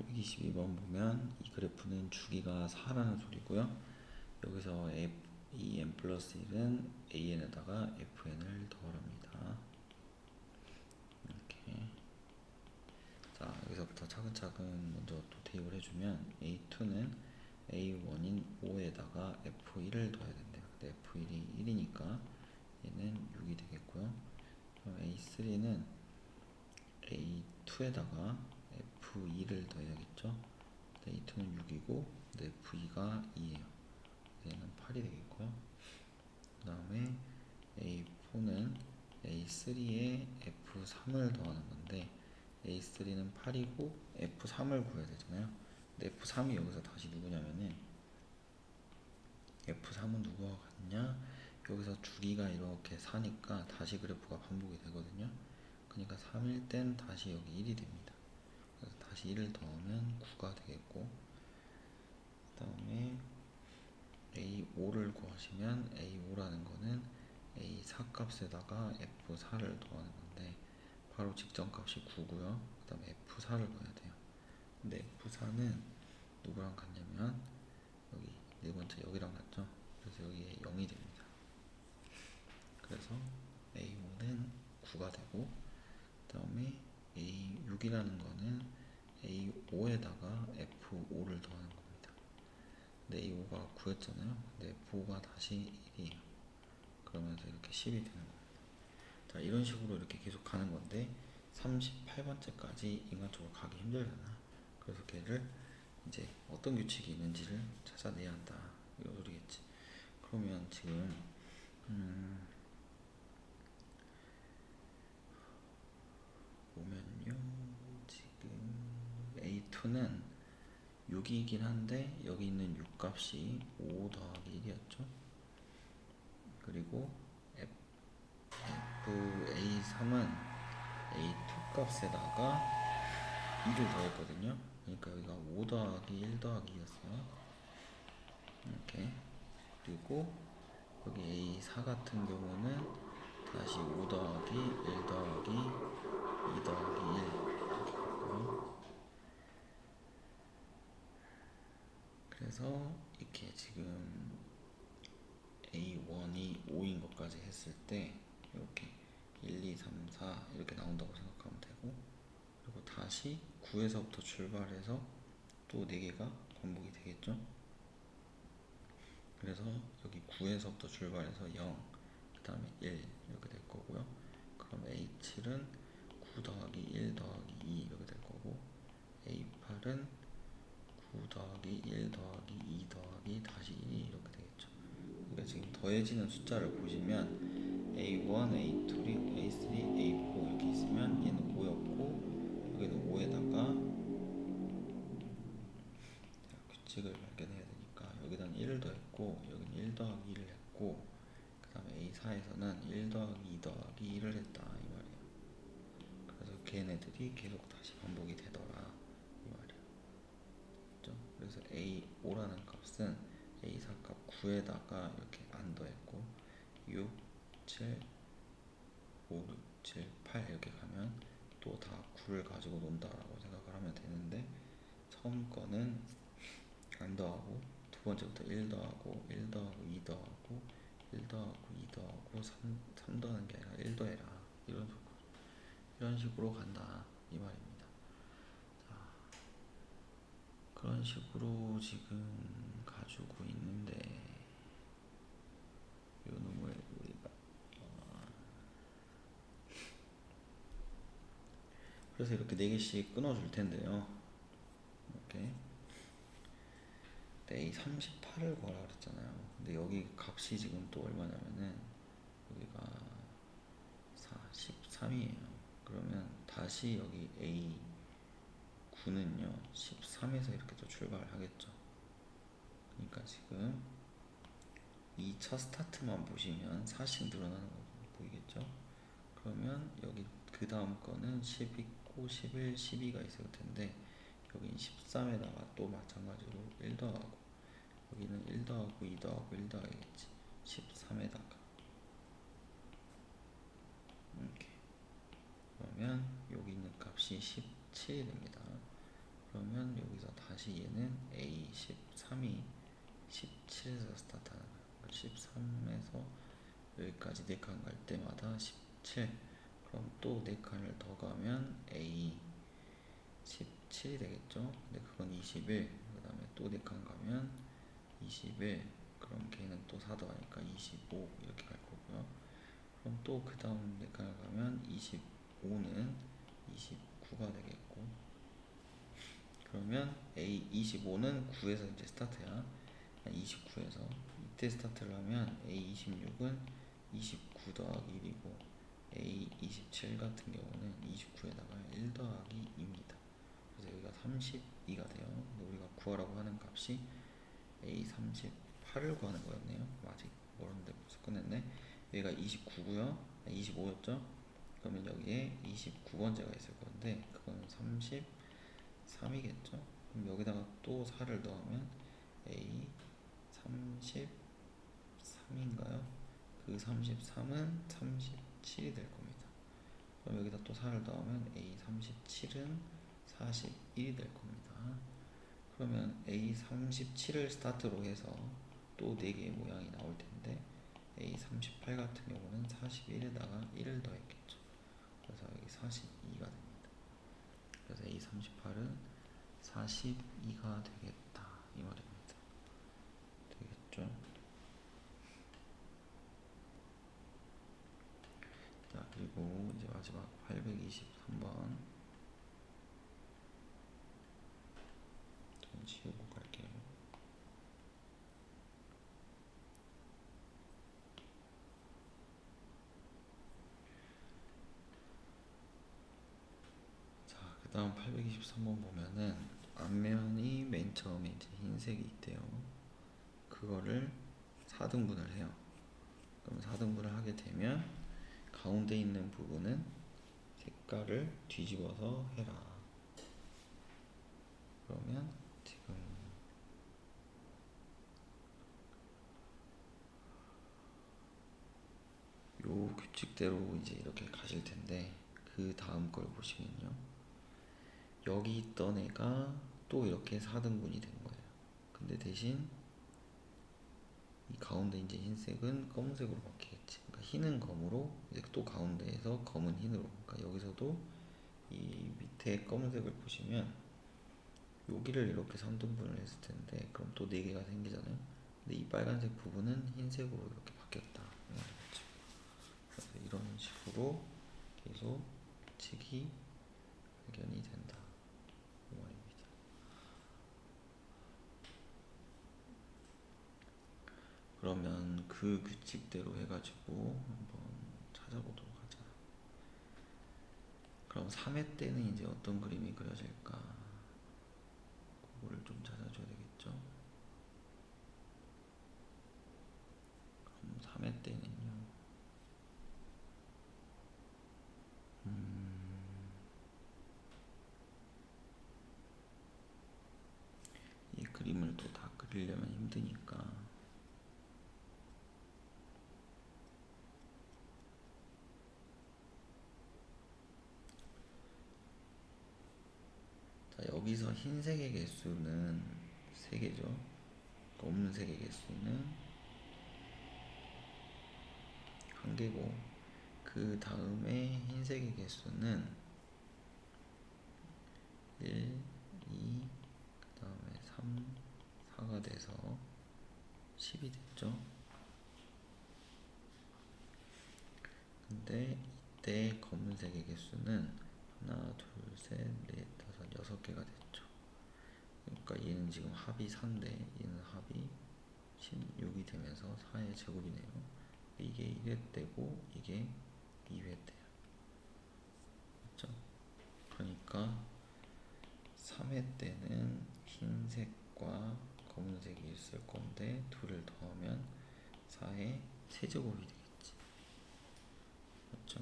122번 보면 이 그래프는 주기가 4라는 소리고요. 여기서 이 n 플러스 1은 an에다가 fn을 더합니다. 이렇게. 자, 여기서부터 차근차근 먼저 또 대입을 해주면 a2는 a1인 5에다가 f1을 더해야 된대요. 근데 f1이 1이니까 얘는 6이 되겠고요. 그럼 a3는 a2에다가 f2를 더해야겠죠. a2는 6이고 f2가 2예요. 얘는 8이 되겠고요. 그 다음에 a4는 a3에 f3을 더하는 건데 a3는 8이고 f3을 구해야 되잖아요. 근데 f3이 여기서 다시 누구냐면은 f3은 누구와 같냐? 여기서 주기가 이렇게 4니까 다시 그래프가 반복이 되거든요. 그러니까 3일 땐 다시 여기 1이 됩니다. 그래서 다시 1을 더하면 9가 되겠고, 그 다음에 a5를 구하시면 a5라는 거는 a4 값에다가 f4를 더하는 건데 바로 직전값이 9고요. 그 다음에 f4를 구해야 돼요. 근데 f4는 누구랑 같냐면 여기 네 번째 여기랑 같죠. 그래서 여기에 0이 됩니다. 그래서 a5는 9가 되고, 그 다음에 a6이라는 거는 a5에다가 f5를 더하는 겁니다. 근데 a5가 9였잖아요. 근데 f5가 다시 1이에요. 그러면서 이렇게 10이 되는 겁니다. 자, 이런 식으로 이렇게 계속 가는 건데 38번째까지 인간적으로 가기 힘들잖아. 그래서 걔를 이제 어떤 규칙이 있는지를 찾아내야 한다, 이런 소리겠지. 그러면 지금 보면요, 지금 A2는 6이긴 한데 여기 있는 6 값이 5 더하기 1이었죠. 그리고 A3은 A2 값에다가 2를 더했거든요. 그러니까 여기가 5 더하기 1 더하기 2였어요. 이렇게. 그리고 여기 A4 같은 경우는 다시 5 더하기 1 더하기 2 더하기 1 이렇게 갔고요. 그래서 이렇게 지금 A1이 5인 것까지 했을 때 이렇게 1, 2, 3, 4 이렇게 나온다고 생각하면 되고, 그리고 다시 9에서부터 출발해서 또 4개가 반복이 되겠죠. 그래서 여기 9에서부터 출발해서 0, 그 다음에 1 이렇게 될 거고요. 그럼 A7은 9 더하기 1 더하기 2 이렇게 될 거고, A8은 9 더하기 1 더하기 2 더하기 다시 2 이렇게 되겠죠. 그러니까 지금 더해지는 숫자를 보시면 A1, A2, A3, A4 이렇게 있으면 얘는 5였고 여기는 5에다가 규칙을 발견해야 되니까 여기다는 1을 더했고 여기는 1 더하기 1을 했고, 그 다음에 A4에서는 1 더하기 2 더하기 1을 했다 이 말이에요. 그래서 걔네들이 계속 다시 반복이 되더라 이 말이에요. 그렇죠? 그래서 A5라는 값은 A4 값 9에다가 이렇게 안 더했고 6, 7, 5, 6, 7, 8 이렇게 가면 또 다 9를 가지고 논다라고 생각을 하면 되는데, 처음 거는 안 더하고 두 번째부터 1 더하고 1 더하고 2 더하고 1 더하고 2 더하고 3 더하는 게 아니라 1 더해라, 이런 식으로 간다 이 말입니다. 자, 그런 식으로 지금 가지고 있는데 이 놈을 우리가 그래서 이렇게 4개씩 끊어줄 텐데요. 이렇게 A38을 구하라 그랬잖아요. 근데 여기 값이 지금 또 얼마냐면은 여기가 4, 13이에요. 그러면 다시 여기 A9는요 13에서 이렇게 또 출발을 하겠죠. 그러니까 지금 2차 스타트만 보시면 4씩 늘어나는 거 보이겠죠. 그러면 여기 그 다음 거는 10 있고 11, 12가 있을 텐데 여긴 13에다가 또 마찬가지로 1 더하고 여기는 1 더하고 2 더하고 1 더하겠지. 13에다가 이렇게. 그러면 여기 있는 값이 17이 됩니다. 그러면 다시 얘는 A13이 17에서 스타트하는 거야. 13에서 여기까지 4칸 갈 때마다 17. 그럼 또 4칸을 더 가면 A 17이 되겠죠. 근데 그건 21. 그 다음에 또 4칸 가면 21. 그럼 걔는 또 4 더하니까 25 이렇게 갈 거고요. 그럼 또 그 다음 4칸을 가면 25는 29가 되겠고, 그러면 A25는 9에서 이제 스타트야. 29에서 이때 스타트를 하면 A26은 29 더하기 1이고 A27 같은 경우는 29에다가 1 더하기 2입니다. 그래서 여기가 32가 돼요. 근데 우리가 구하라고 하는 값이 A38을 구하는 거였네요. 아직 모르는데 벌써 끝냈네. 여기가 29고요. 25였죠. 그러면 여기에 29번째가 있을 건데 그거는 33이겠죠. 그럼 여기다가 또 4를 더하면 A 33인가요? 그 33은 37이 될 겁니다. 그럼 여기다 또 4를 더하면 A 37은 41이 될 겁니다. 그러면 A 37을 스타트로 해서 또 4개의 모양이 나올 텐데 A 38 같은 경우는 41에다가 1을 더했겠죠. 그래서 여기 42가 됩니다. 그래서 A 38은 42가 되겠다 이 말입니다. 되겠죠? 자, 그리고 이제 마지막 823번 좀 지우고 갈게요. 자, 그 다음 823번 보면은 앞면이 맨 처음에 이제 흰색이 있대요. 그거를 4등분을 해요. 그럼 4등분을 하게 되면 가운데 있는 부분은 색깔을 뒤집어서 해라. 그러면 지금 요 규칙대로 이제 이렇게 가실 텐데 그 다음 걸 보시면요. 여기 있던 애가 또 이렇게 4등분이 된 거예요. 근데 대신 이 가운데 이제 흰색은 검은색으로 바뀌겠지. 그러니까 흰은 검으로 이제 또 가운데에서 검은 흰으로. 그러니까 여기서도 이 밑에 검은색을 보시면 여기를 이렇게 3등분을 했을 텐데 그럼 또 4개가 생기잖아요. 근데 이 빨간색 부분은 흰색으로 이렇게 바뀌었다 이 말이겠죠. 그래서 이런 식으로 계속 측이 발견이 된다 이 말입니다. 그러면 그 규칙대로 해가지고 한번 찾아보도록 하자. 그럼 3회 때는 이제 어떤 그림이 그려질까? 그거를 좀 찾아줘야 되겠죠? 그럼 3회 때는요. 이 그림을 또 다 그리려면 힘드니까 자, 여기서 흰색의 개수는 3개죠. 검은색의 개수는 1개고 그 다음에 흰색의 개수는 1, 2, 그 다음에 3, 4가 돼서 10이 됐죠. 근데 이때 검은색의 개수는 하나, 둘, 셋, 넷, 다섯, 6개가 됐죠. 그러니까 얘는 지금 합이 4인데 얘는 합이 16이 되면서 4의 제곱이네요. 이게 1회 때고 이게 2회 때야. 그렇죠? 그러니까 3회 때는 흰색과 검은색이 있을 건데 둘을 더하면 4의 세제곱이 되겠지. 그렇죠?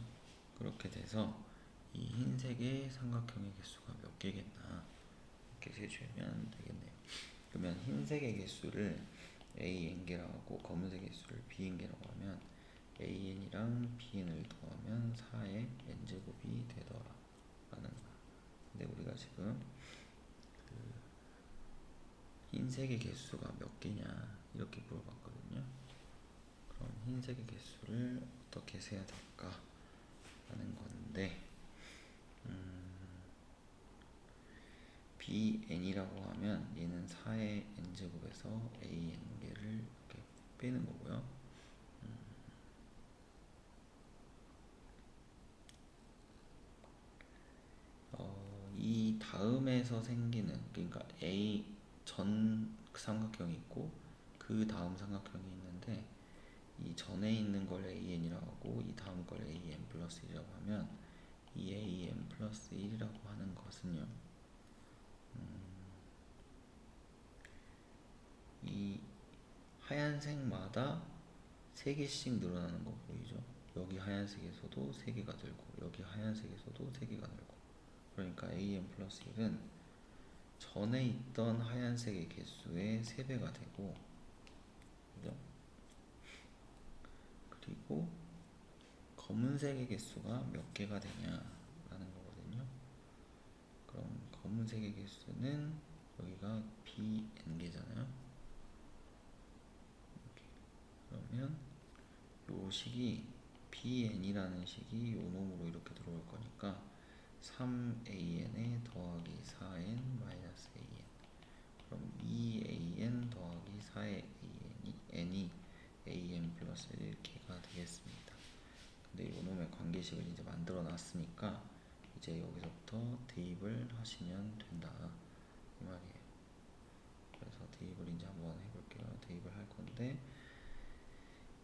그렇게 돼서 이 흰색의 삼각형의 개수가 몇 개겠나 이렇게 세주면 되겠네요. 그러면 흰색의 개수를 AN개라고 하고 검은색의 개수를 BN개라고 하면 AN이랑 BN을 더하면 4의 N제곱이 되더라 라는 거야. 근데 우리가 지금 흰색의 개수가 몇 개냐 이렇게 물어봤거든요. 그럼 흰색의 개수를 어떻게 세야 될까 하는 건데, bn이라고 하면 얘는 4의 n제곱에서 an개를 이렇게 빼는 거고요. 이 다음에서 생기는, 그러니까 a 전 삼각형이 있고 그 다음 삼각형이 있는데, 이 전에 있는 걸 an이라고 하고 이 다음 걸 an 플러스 1이라고 하면 이 an 플러스 1이라고 하는 것은요, 이 하얀색마다 3개씩 늘어나는 거 보이죠? 여기 하얀색에서도 3개가 들고 여기 하얀색에서도 3개가 늘고, 그러니까 an 플러스 1은 전에 있던 하얀색의 개수의 3배가 되고, 그죠? 그리고 검은색의 개수가 몇 개가 되냐라는 거거든요. 그럼 검은색의 개수는 여기가 bn개잖아요. 그러면 요 식이 bn이라는 식이 요 놈으로 이렇게 들어올 거니까 3an에 더하기 4n 마이너스 an, 그럼 2an 더하기 4의 n이 an 플러스 1개가 되겠습니다. 근데 요 놈의 관계식을 이제 만들어 놨으니까 이제 여기서부터 대입을 하시면 된다 이 말이에요. 그래서 대입을 이제 한번 해볼게요. 대입을 할 건데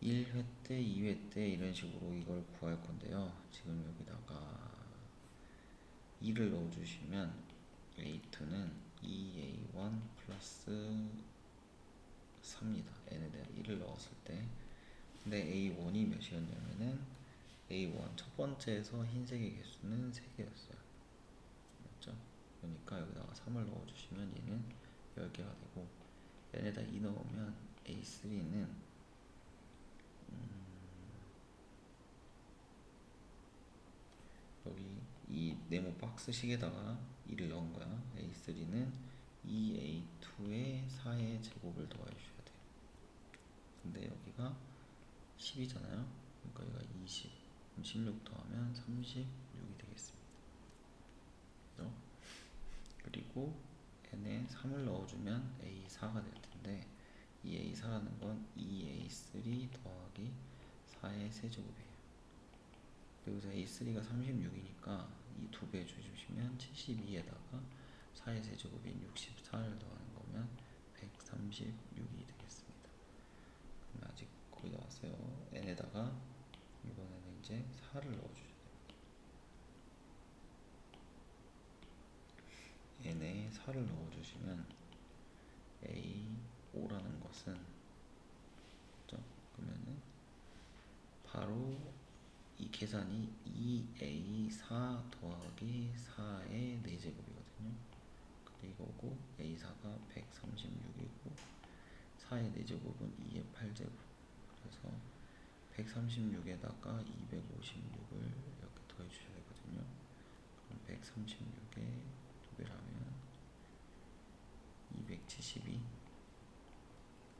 1회 때, 2회 때 이런 식으로 이걸 구할 건데요. 지금 여기다가 2를 넣어주시면 a2는 2a1 플러스 3이다. n에 대한 1을 넣었을 때. 근데 a1이 몇이었냐면은 a1 첫 번째에서 흰색의 개수는 3개였어요. 맞죠? 그러니까 여기다가 3을 넣어주시면 얘는 10개가 되고, n에다 2 넣으면 a3는 여기 이 네모 박스 식에다가 2를 넣은 거야. a3는 2a2에 4의 제곱을 더해주셔야 돼요. 근데 여기가 10이잖아요. 그러니까 여기가 20. 그럼 16 더하면 36이 되겠습니다. 그죠? 그리고 n에 3을 넣어주면 a4가 될 텐데, 이 a4라는 건 2a3 더하기 4의 세제곱이에요. 여기서 a3가 36이니까 이 두 배 주시면 72에다가 4의 세제곱인 64를 더하는 거면 136이 되겠습니다. 그럼 아직 거의 다 왔어요. n에다가 이번에는 이제 4를 넣어주셔야 돼요. n에 4를 넣어주시면 a5라는 것은, 그죠? 그러면은 바로 이 계산이 2a4 더하기 4의 4제곱이거든요. 근데 이거고 a4가 136이고 4의 4제곱은 2의 8제곱. 그래서 136에다가 256을 이렇게 더해주셔야 되거든요. 그럼 136에 2배라면 272.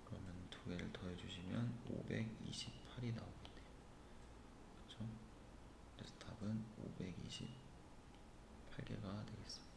그러면 두 개를 더해주시면 528이 나오겠네요. 그렇죠? 그래서 답은 528개가 되겠습니다.